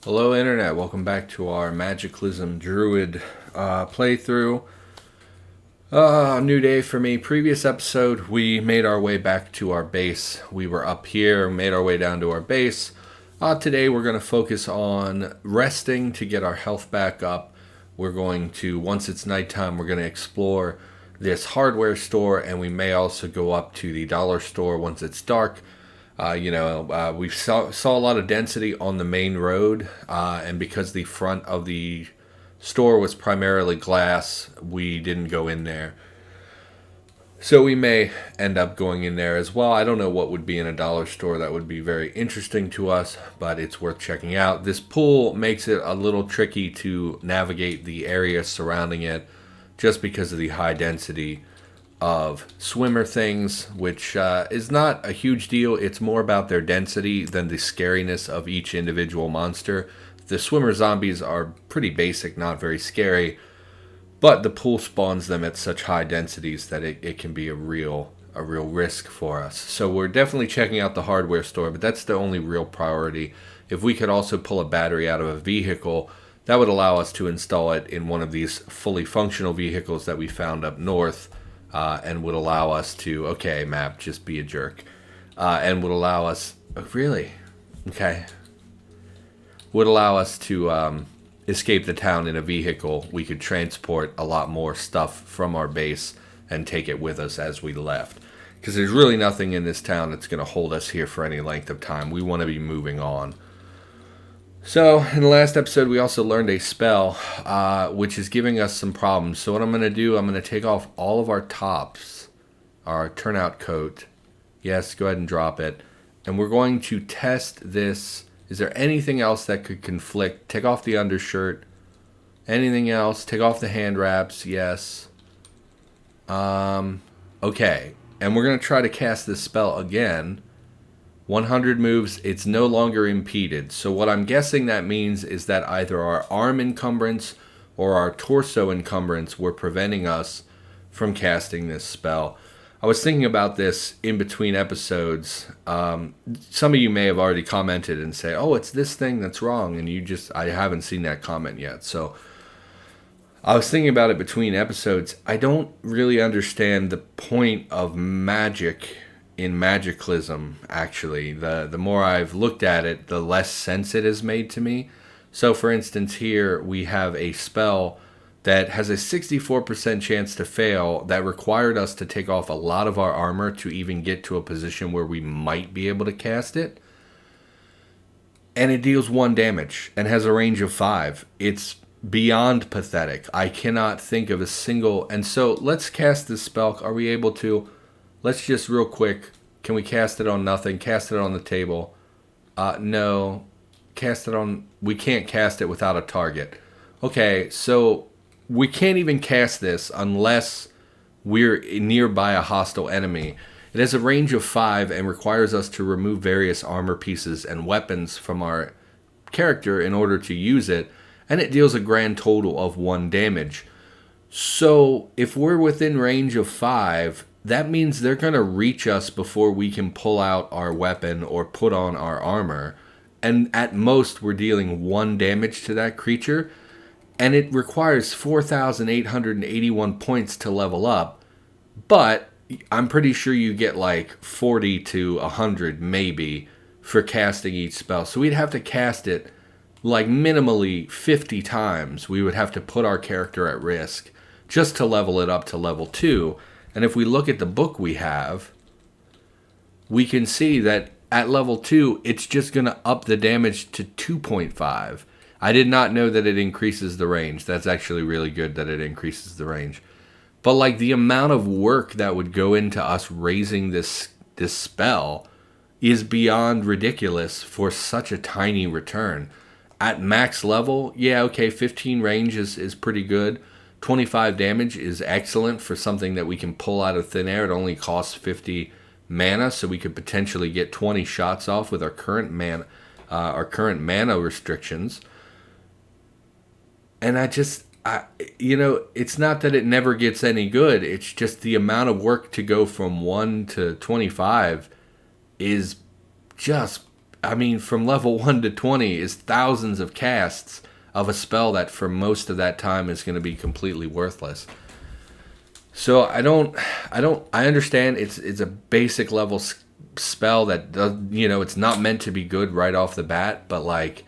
Hello Internet, welcome back to our Magiclysm Druid playthrough. New day for me. Previous episode, we made our way back to our base. We were up here, made our way down to our base. Today we're going to focus on resting to get our health back up. We're going to, once it's nighttime, we're going to explore this hardware store, and we may also go up to the dollar store once it's dark. We saw a lot of density on the main road, and because the front of the store was primarily glass, we didn't go in there. So we may end up going in there as well. I don't know what would be in a dollar store that would be very interesting to us, but it's worth checking out. This pool makes it a little tricky to navigate the area surrounding it just because of the high density of swimmer things, which is not a huge deal. It's more about their density than the scariness of each individual monster. The swimmer zombies are pretty basic, not very scary, but the pool spawns them at such high densities that it can be a real risk for us. So we're definitely checking out the hardware store, but that's the only real priority. If we could also pull a battery out of a vehicle, that would allow us to install it in one of these fully functional vehicles that we found up north. And would allow us to, okay, map, just be a jerk. And would allow us, really? Okay. Would allow us to escape the town in a vehicle. We could transport a lot more stuff from our base and take it with us as we left. Because there's really nothing in this town that's going to hold us here for any length of time. We want to be moving on. So, in the last episode, we also learned a spell, which is giving us some problems. So what I'm going to do, I'm going to take off all of our tops, our turnout coat. Yes, go ahead and drop it. And we're going to test this. Is there anything else that could conflict? Take off the undershirt. Anything else? Take off the hand wraps. Yes. Okay. And we're going to try to cast this spell again. 100 moves, it's no longer impeded. So what I'm guessing that means is that either our arm encumbrance or our torso encumbrance were preventing us from casting this spell. I was thinking about this in between episodes. Some of you may have already commented and say, oh, it's this thing that's wrong. And I haven't seen that comment yet. So I was thinking about it between episodes. I don't really understand the point of magic in Magiclysm, actually. The more I've looked at it, the less sense it has made to me. So, for instance, here we have a spell that has a 64% chance to fail that required us to take off a lot of our armor to even get to a position where we might be able to cast it. And it deals 1 damage and has a range of 5. It's beyond pathetic. I cannot think of a single... And so, let's cast this spell. Are we able to... Let's just real quick, can we cast it on nothing? Cast it on the table. No. Cast it on... We can't cast it without a target. Okay, so we can't even cast this unless we're nearby a hostile enemy. It has a range of 5 and requires us to remove various armor pieces and weapons from our character in order to use it. And it deals a grand total of 1 damage. So if we're within range of 5... that means they're going to reach us before we can pull out our weapon or put on our armor. And at most, we're dealing 1 damage to that creature. And it requires 4,881 points to level up. But I'm pretty sure you get like 40 to 100 maybe for casting each spell. So we'd have to cast it like minimally 50 times. We would have to put our character at risk just to level it up to level 2. And if we look at the book we have, we can see that at level 2, it's just going to up the damage to 2.5. I did not know that it increases the range. That's actually really good that it increases the range. But like the amount of work that would go into us raising this spell is beyond ridiculous for such a tiny return. At max level, yeah, okay, 15 range is pretty good. 25 damage is excellent for something that we can pull out of thin air. It only costs 50 mana, so we could potentially get 20 shots off with our current mana restrictions. And it's not that it never gets any good. It's just the amount of work to go from 1 to 25 is just I mean, from level 1 to 20 is thousands of casts of a spell that for most of that time is going to be completely worthless. So I understand it's a basic level spell that does, it's not meant to be good right off the bat, but like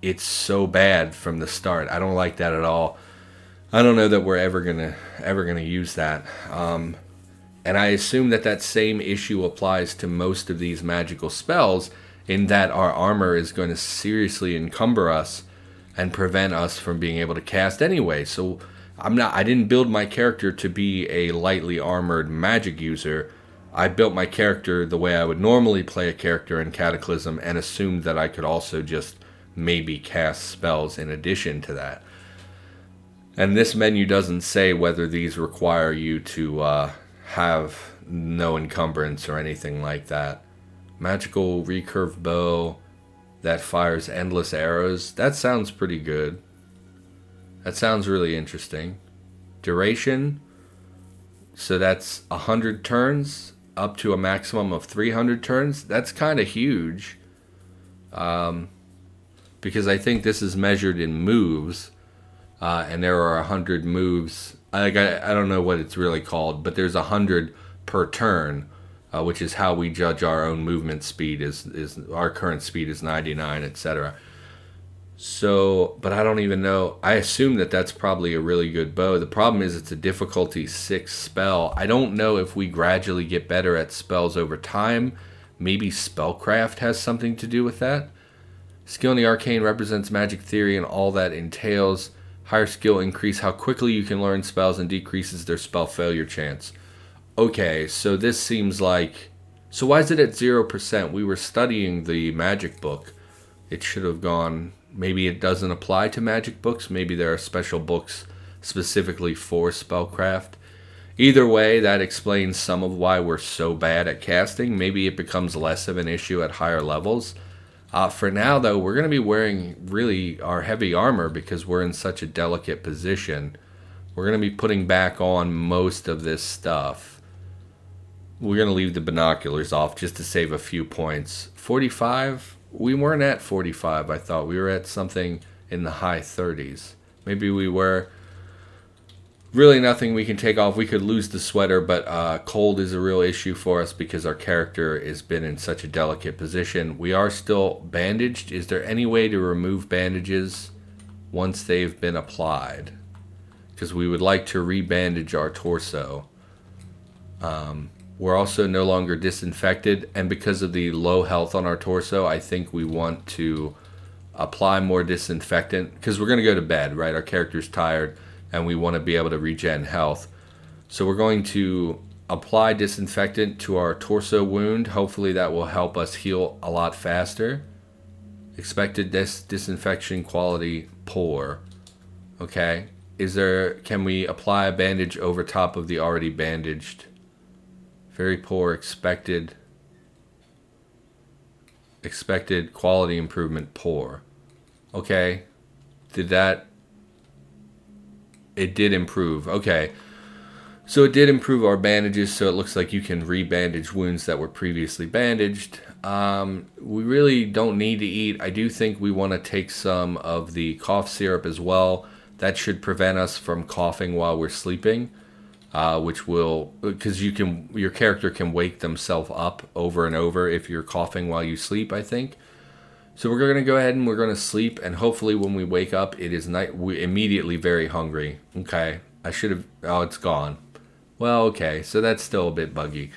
it's so bad from the start. I don't like that at all. I don't know that we're ever gonna use that. And I assume that same issue applies to most of these magical spells, in that our armor is going to seriously encumber us and prevent us from being able to cast anyway. So I didn't build my character to be a lightly armored magic user. I built my character the way I would normally play a character in Cataclysm, and assumed that I could also just maybe cast spells in addition to that. And this menu doesn't say whether these require you to have no encumbrance or anything like that. Magical recurve bow that fires endless arrows. That sounds pretty good. That sounds really interesting. Duration. So that's 100 turns up to a maximum of 300 turns. That's kind of huge. Because I think this is measured in moves. And there are 100 moves. I don't know what it's really called, but there's 100 per turn, which is how we judge our own movement speed. Is our current speed is 99, etc. So, but I don't even know. I assume that's probably a really good bow. The problem is it's a difficulty 6 spell. I don't know if we gradually get better at spells over time. Maybe spellcraft has something to do with that. Skill in the arcane represents magic theory and all that entails. Higher skill increase how quickly you can learn spells and decreases their spell failure chance. Okay, so this seems like... So why is it at 0%? We were studying the magic book. It should have gone... Maybe it doesn't apply to magic books. Maybe there are special books specifically for spellcraft. Either way, that explains some of why we're so bad at casting. Maybe it becomes less of an issue at higher levels. For now, though, we're going to be wearing really our heavy armor because we're in such a delicate position. We're going to be putting back on most of this stuff. We're going to leave the binoculars off just to save a few points. 45? We weren't at 45, I thought. We were at something in the high 30s. Maybe we were. Really nothing we can take off. We could lose the sweater, but cold is a real issue for us because our character has been in such a delicate position. We are still bandaged. Is there any way to remove bandages once they've been applied? Because we would like to rebandage our torso. We're also no longer disinfected, and because of the low health on our torso, I think we want to apply more disinfectant, because we're going to go to bed, right? Our character's tired, and we want to be able to regen health. So we're going to apply disinfectant to our torso wound. Hopefully that will help us heal a lot faster. Expected disinfection quality poor. Okay. Can we apply a bandage over top of the already bandaged? Very poor. Expected quality improvement poor. Okay. It did improve. Okay. So it did improve our bandages, so it looks like you can rebandage wounds that were previously bandaged. We really don't need to eat. I do think we want to take some of the cough syrup as well. That should prevent us from coughing while we're sleeping. Which will, because your character can wake themselves up over and over if you're coughing while you sleep, I think. So we're going to go ahead and we're going to sleep, and hopefully when we wake up, it is night. We're immediately very hungry. Okay, I should have, it's gone. Well, okay, so that's still a bit buggy.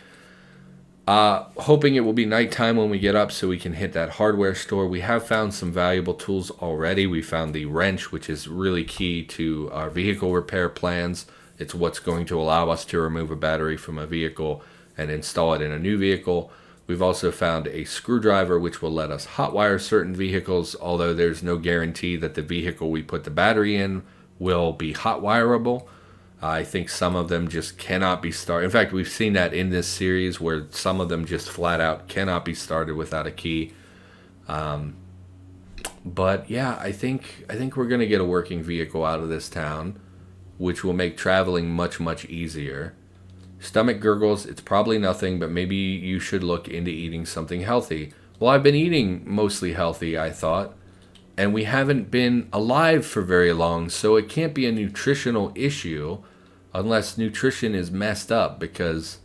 Hoping it will be nighttime when we get up so we can hit that hardware store. We have found some valuable tools already. We found the wrench, which is really key to our vehicle repair plans. It's what's going to allow us to remove a battery from a vehicle and install it in a new vehicle. We've also found a screwdriver which will let us hotwire certain vehicles, although there's no guarantee that the vehicle we put the battery in will be hotwireable. I think some of them just cannot be started. In fact, we've seen that in this series where some of them just flat out cannot be started without a key. But yeah, I think we're going to get a working vehicle out of this town, which will make traveling much, much easier. Stomach gurgles, it's probably nothing, but maybe you should look into eating something healthy. Well, I've been eating mostly healthy, I thought, and we haven't been alive for very long, so it can't be a nutritional issue unless nutrition is messed up because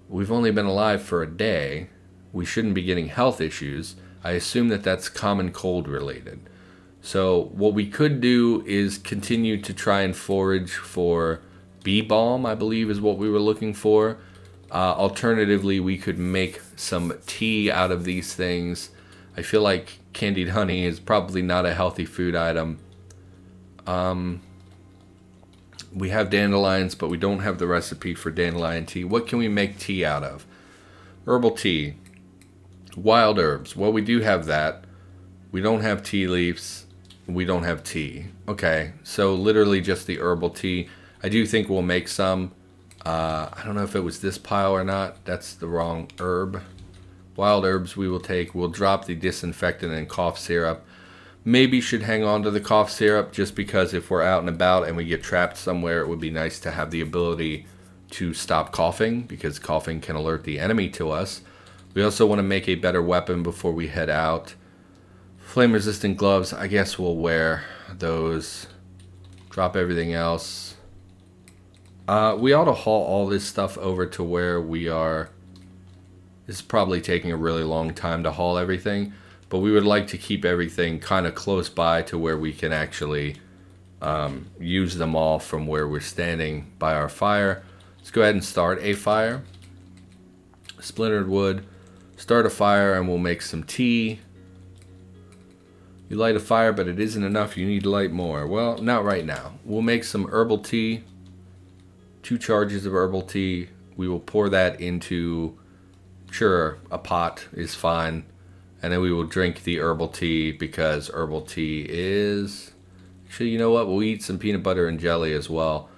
we've only been alive for a day. We shouldn't be getting health issues. I assume that that's common cold related. So what we could do is continue to try and forage for bee balm, I believe is what we were looking for. Alternatively, we could make some tea out of these things. I feel like candied honey is probably not a healthy food item. We have dandelions, but we don't have the recipe for dandelion tea. What can we make tea out of? Herbal tea. Wild herbs. Well, we do have that. We don't have tea leaves. We don't have tea. Okay, so literally just the herbal tea. I do think we'll make some. I don't know if it was this pile or not. That's the wrong herb. Wild herbs we will take. We'll drop the disinfectant and cough syrup. Maybe should hang on to the cough syrup just because if we're out and about and we get trapped somewhere, it would be nice to have the ability to stop coughing because coughing can alert the enemy to us. We also want to make a better weapon before we head out. Flame resistant gloves, I guess we'll wear those. Drop everything else. We ought to haul all this stuff over to where we are. This is probably taking a really long time to haul everything, but we would like to keep everything kind of close by to where we can actually use them all from where we're standing by our fire. Let's go ahead and start a fire. Splintered wood. Start a fire and we'll make some tea. You light a fire, but it isn't enough. You need to light more. Well, not right now. We'll make some herbal tea. 2 charges of herbal tea. We will pour that into, sure, a pot is fine. And then we will drink the herbal tea because herbal tea is... Actually, you know what? We'll eat some peanut butter and jelly as well.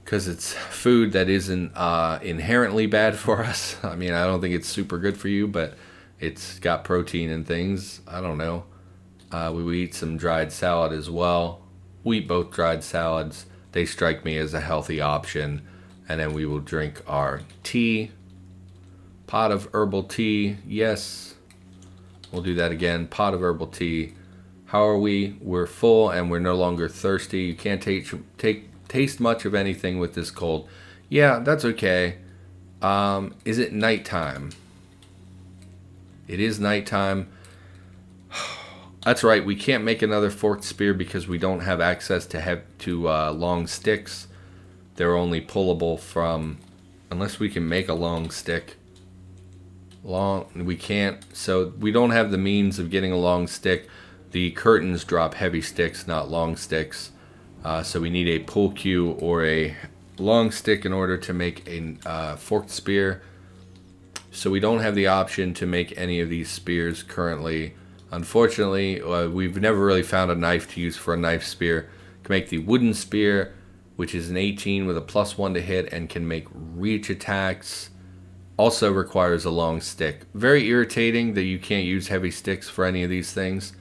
Because it's food that isn't inherently bad for us. I mean, I don't think it's super good for you, but it's got protein and things. I don't know. We will eat some dried salad as well. We eat both dried salads. They strike me as a healthy option. And then we will drink our tea. Pot of herbal tea. Yes. We'll do that again. Pot of herbal tea. How are we? We're full and we're no longer thirsty. You can't taste much of anything with this cold. Yeah, that's okay. Is it nighttime? It is nighttime. That's right. We can't make another forked spear because we don't have access to long sticks. They're only pullable from, unless we can make a long stick. We can't. So we don't have the means of getting a long stick. The curtains drop heavy sticks, not long sticks. So we need a pull cue or a long stick in order to make a forked spear. So we don't have the option to make any of these spears currently. Unfortunately, we've never really found a knife to use for a knife spear. Can make the wooden spear, which is an 18 with a +1 to hit and can make reach attacks. Also requires a long stick. Very irritating that you can't use heavy sticks for any of these things.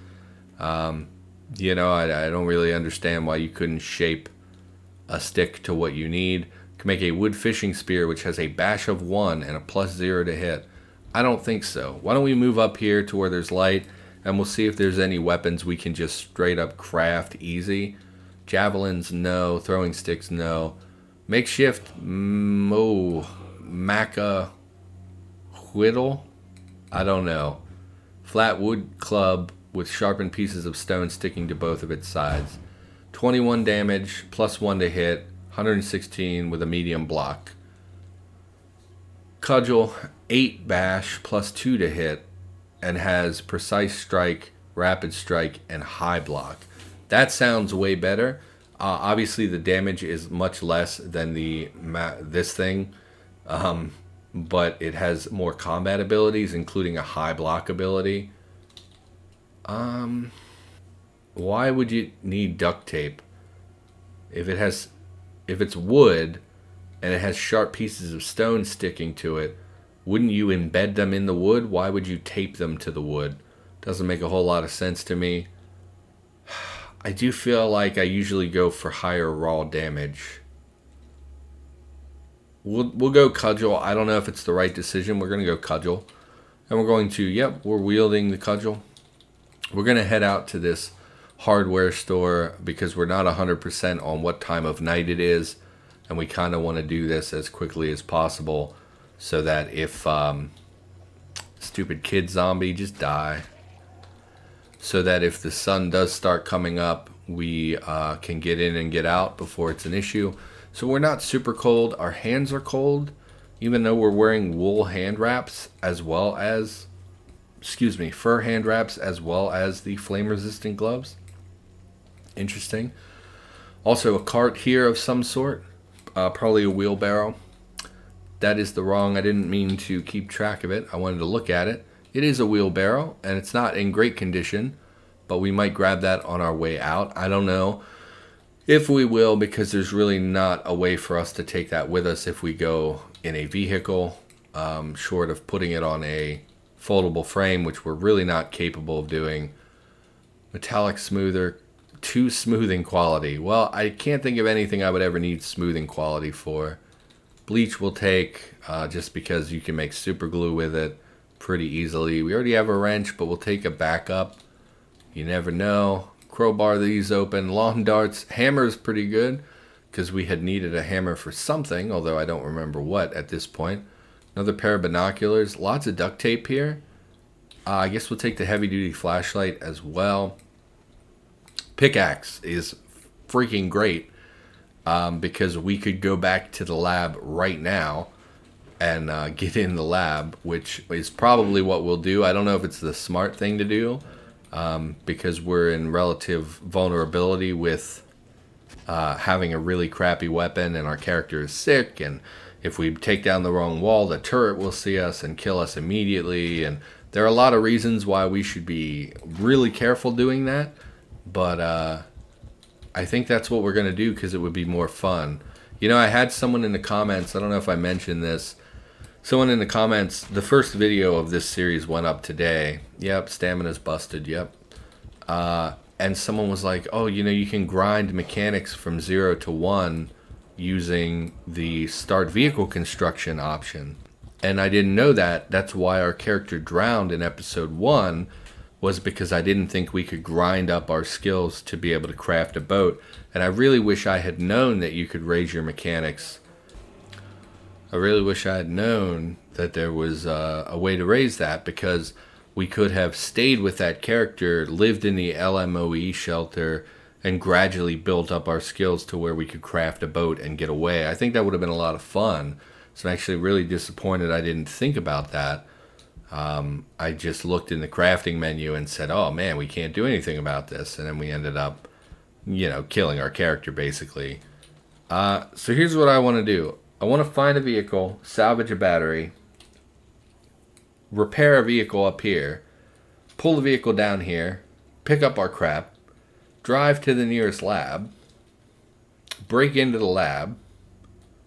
You know, I don't really understand why you couldn't shape a stick to what you need. Can make a wood fishing spear, which has a bash of 1 and a +0 to hit. I don't think so. Why don't we move up here to where there's light, and we'll see if there's any weapons we can just straight up craft easy. Javelins, no. Throwing sticks, no. Makeshift, maca whittle? I don't know. Flat wood club with sharpened pieces of stone sticking to both of its sides. 21 damage, +1 to hit, 116 with a medium block. Cudgel, 8 bash, +2 to hit, and has precise strike, rapid strike, and high block. That sounds way better. Obviously, the damage is much less than this thing, but it has more combat abilities, including a high block ability. Why would you need duct tape? If it's wood and it has sharp pieces of stone sticking to it, wouldn't you embed them in the wood? Why would you tape them to the wood? Doesn't make a whole lot of sense to me. I do feel like I usually go for higher raw damage. We'll go cudgel. I don't know if it's the right decision. We're going to go cudgel. And we're going to, yep, we're wielding the cudgel. We're going to head out to this hardware store because we're not 100% on what time of night it is. And we kind of want to do this as quickly as possible so that if stupid kid zombie, just die. So that if the sun does start coming up, we can get in and get out before it's an issue. So we're not super cold. Our hands are cold, even though we're wearing wool hand wraps as well as, fur hand wraps as well as the flame resistant gloves. Interesting. Also a cart here of some sort, probably a wheelbarrow. That is the wrong, I didn't mean to keep track of it. I wanted to look at it. It is a wheelbarrow, and it's not in great condition, but we might grab that on our way out. I don't know if we will, because there's really not a way for us to take that with us if we go in a vehicle, short of putting it on a foldable frame, which we're really not capable of doing. Metallic smoother, too smoothing quality. Well, I can't think of anything I would ever need smoothing quality for. Bleach will take, just because you can make super glue with it pretty easily. We already have a wrench, but we'll take a backup. You never know. Crowbar these open. Lawn darts. Hammer's pretty good because we had needed a hammer for something, although I don't remember what at this point. Another pair of binoculars. Lots of duct tape here. I guess we'll take the heavy duty flashlight as well. Pickaxe is freaking great because we could go back to the lab right now and get in the lab, which is probably what we'll do. I don't know if it's the smart thing to do because we're in relative vulnerability with having a really crappy weapon and our character is sick, and if we take down the wrong wall, the turret will see us and kill us immediately, and there are a lot of reasons why we should be really careful doing that, but I think that's what we're going to do because it would be more fun. You know, I had someone in the comments, I don't know if I mentioned this, someone in the comments, the first video of this series went up today. Yep, stamina's busted, yep. And someone was like, oh, you know, you can grind mechanics from 0 to 1 using the start vehicle construction option. And I didn't know that. That's why our character drowned in episode 1, was because I didn't think we could grind up our skills to be able to craft a boat. And I really wish I had known that you could raise your mechanics. I really wish I had known that there was a way to raise that, because we could have stayed with that character, lived in the LMOE shelter, and gradually built up our skills to where we could craft a boat and get away. I think that would have been a lot of fun. So I'm actually really disappointed I didn't think about that. I just looked in the crafting menu and said, oh man, we can't do anything about this. And then we ended up, you know, killing our character basically. So here's what I want to do. I want to find a vehicle, salvage a battery, repair a vehicle up here, pull the vehicle down here, pick up our crap, drive to the nearest lab, break into the lab,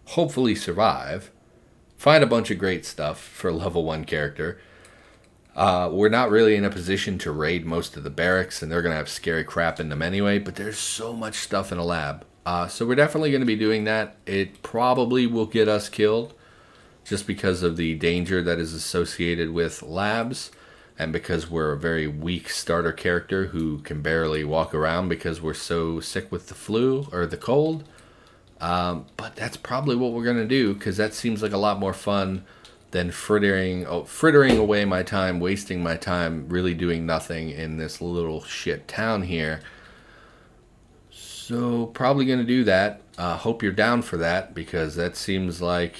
hopefully survive, find a bunch of great stuff for a level 1 character. We're not really in a position to raid most of the barracks, and they're going to have scary crap in them anyway, but there's so much stuff in a lab. So we're definitely going to be doing that. It probably will get us killed just because of the danger that is associated with labs, and because we're a very weak starter character who can barely walk around because we're so sick with the flu or the cold. But that's probably what we're going to do, because that seems like a lot more fun than frittering away my time, wasting my time really doing nothing in this little shit town here. So probably going to do that. Hope you're down for that, because that seems like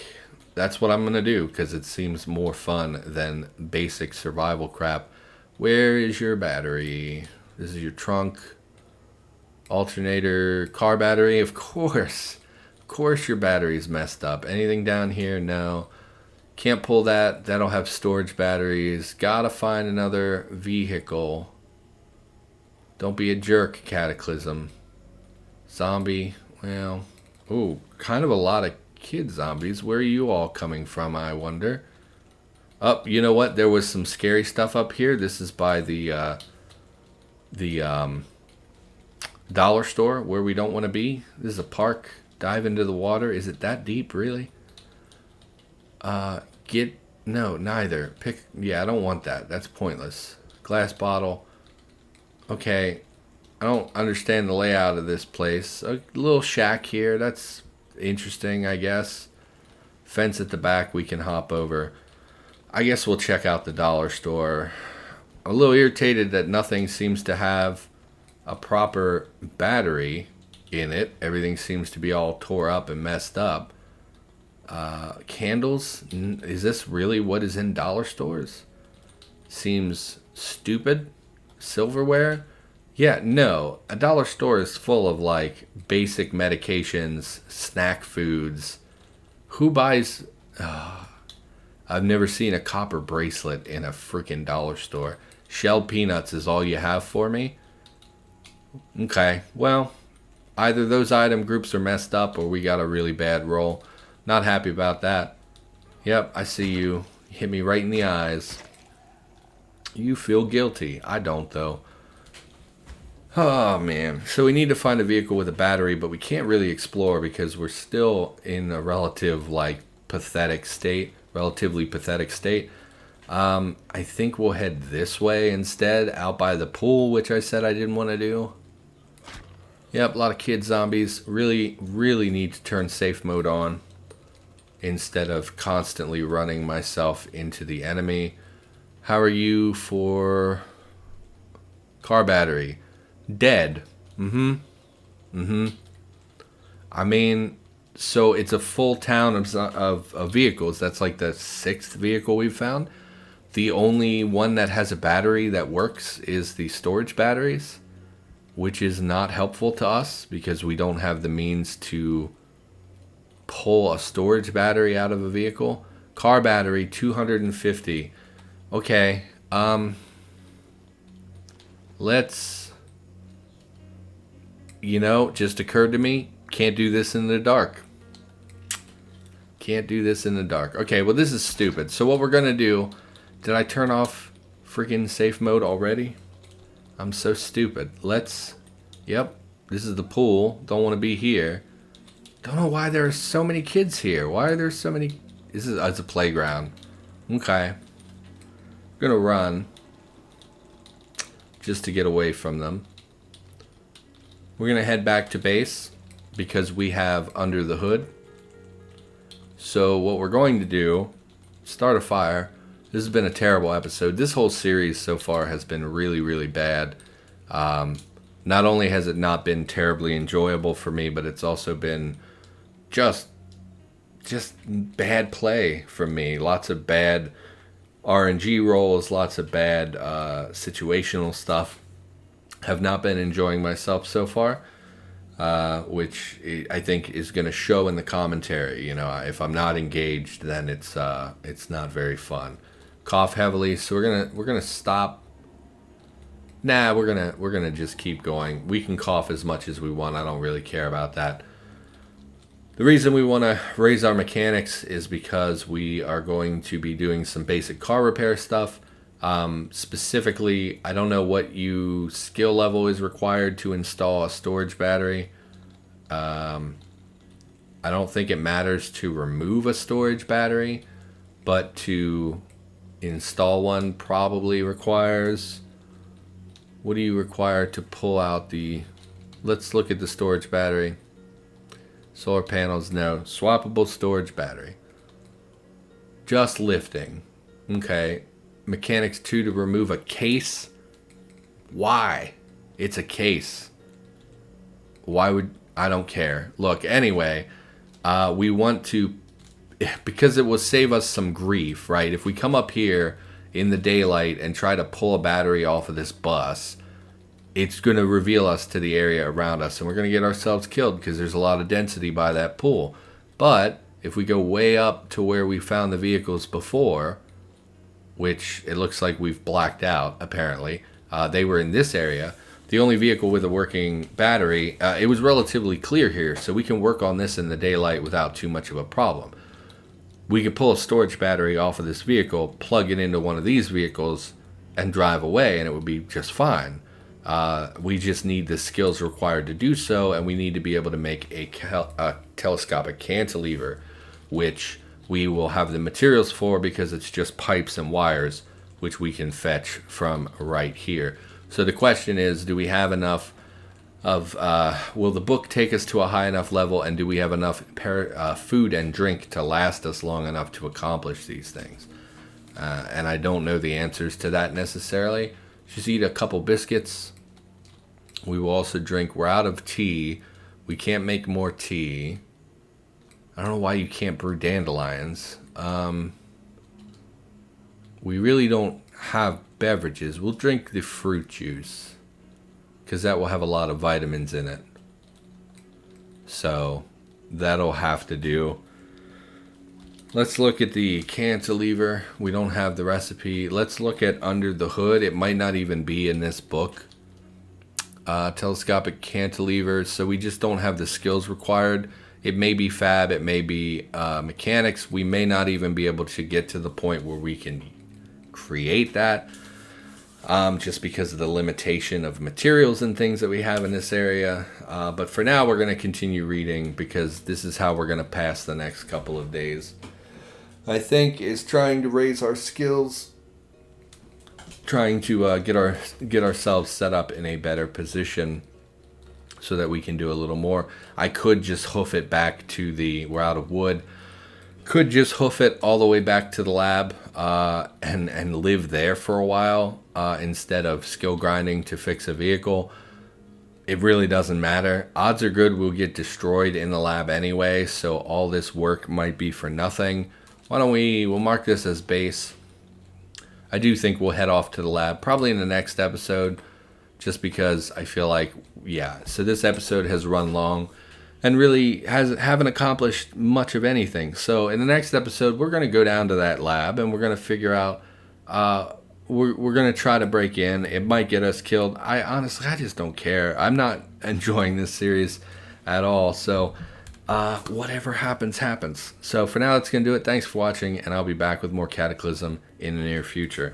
that's what I'm going to do, because it seems more fun than basic survival crap. Where is your battery? This is your trunk. Alternator, car battery, of course. Of course your battery's messed up. Anything down here? No. Can't pull that. That'll have storage batteries. Gotta find another vehicle. Don't be a jerk, Cataclysm. Zombie, well, ooh, kind of a lot of kid zombies. Where are you all coming from, I wonder? Oh, you know what? There was some scary stuff up here. This is by the dollar store where we don't want to be. This is a park. Dive into the water. Is it that deep, really? Get No, neither. Yeah, I don't want that. That's pointless. Glass bottle. Okay. I don't understand the layout of this place. A little shack here. That's interesting, I guess. Fence at the back we can hop over. I guess we'll check out the dollar store. I'm a little irritated that nothing seems to have a proper battery in it. Everything seems to be all tore up and messed up. Candles? Is this really what is in dollar stores? Seems stupid. Silverware? Yeah, no. A dollar store is full of like basic medications, snack foods. Who buys... I've never seen a copper bracelet in a freaking dollar store. Shelled peanuts is all you have for me? Okay, well, either those item groups are messed up or we got a really bad roll. Not happy about that. Yep, I see you. You hit me right in the eyes. You feel guilty. I don't, though. Oh, man. So we need to find a vehicle with a battery, but we can't really explore because we're still in a relatively pathetic state. I think we'll head this way instead, out by the pool, which I said I didn't want to do. Yep, a lot of kid zombies. Really, really need to turn safe mode on instead of constantly running myself into the enemy. How are you for car battery? Dead. I mean, so it's a full town of vehicles. That's like the 6th vehicle we've found. The only one that has a battery that works is the storage batteries, which is not helpful to us because we don't have the means to pull a storage battery out of a vehicle. Car battery, 250. Okay, let's, just occurred to me, can't do this in the dark. Okay, well, this is stupid. So what we're going to do, did I turn off freaking safe mode already? I'm so stupid. Yep, this is the pool. Don't want to be here. Don't know why there are so many kids here. Why are there so many? It's a playground. Okay. I'm going to run just to get away from them. We're going to head back to base because we have under the hood. So what we're going to do, start a fire. This has been a terrible episode. This whole series so far has been really, really bad. Not only has it not been terribly enjoyable for me, but it's also been just bad play from me. Lots of bad RNG rolls, lots of bad situational stuff. Have not been enjoying myself so far, which I think is going to show in the commentary. If I'm not engaged, then it's not very fun. Cough heavily, so we're gonna stop. Nah, we're gonna just keep going. We can cough as much as we want. I don't really care about that. The reason we want to raise our mechanics is because we are going to be doing some basic car repair stuff. Specifically, I don't know what skill level is required to install a storage battery. I don't think it matters to remove a storage battery, but to install one probably requires... What do you require to pull out the... Let's look at the storage battery. Solar panels, no. Swappable storage battery. Just lifting. Okay. Mechanics 2 to remove a case. Why? It's a case. Why would... I don't care. Look, anyway, we want to... Because it will save us some grief, right? If we come up here in the daylight and try to pull a battery off of this bus, it's going to reveal us to the area around us, and we're going to get ourselves killed because there's a lot of density by that pool. But if we go way up to where we found the vehicles before, which it looks like we've blacked out, apparently, they were in this area. The only vehicle with a working battery, it was relatively clear here, so we can work on this in the daylight without too much of a problem. We could pull a storage battery off of this vehicle, plug it into one of these vehicles, and drive away, and it would be just fine. We just need the skills required to do so, and we need to be able to make a telescopic cantilever, which we will have the materials for, because it's just pipes and wires, which we can fetch from right here. So the question is, do we have enough of, will the book take us to a high enough level, and do we have enough food and drink to last us long enough to accomplish these things? And I don't know the answers to that necessarily. Just eat a couple biscuits. We will also drink. We're out of tea. We can't make more tea. I don't know why you can't brew dandelions. We really don't have beverages. We'll drink the fruit juice, because that will have a lot of vitamins in it. So that'll have to do. Let's look at the cantilever. We don't have the recipe. Let's look at under the hood. It might not even be in this book. Telescopic cantilever. So we just don't have the skills required. It may be fab. It may be mechanics. We may not even be able to get to the point where we can create that. Just because of the limitation of materials and things that we have in this area. But for now, we're going to continue reading, because this is how we're going to pass the next couple of days. I think is trying to raise our skills, trying to get ourselves set up in a better position so that we can do a little more. I could just hoof it back to we're out of wood. Could just hoof it all the way back to the lab and live there for a while instead of skill grinding to fix a vehicle. It really doesn't matter. Odds are good we'll get destroyed in the lab anyway, so all this work might be for nothing. Why don't we'll mark this as base. I do think we'll head off to the lab probably in the next episode, just because I feel like, yeah, so this episode has run long and really haven't accomplished much of anything. So in the next episode, we're going to go down to that lab and we're going to figure out, we're going to try to break in. It might get us killed. I just don't care. I'm not enjoying this series at all. So whatever happens, happens. So for now, that's going to do it. Thanks for watching, and I'll be back with more Cataclysm in the near future.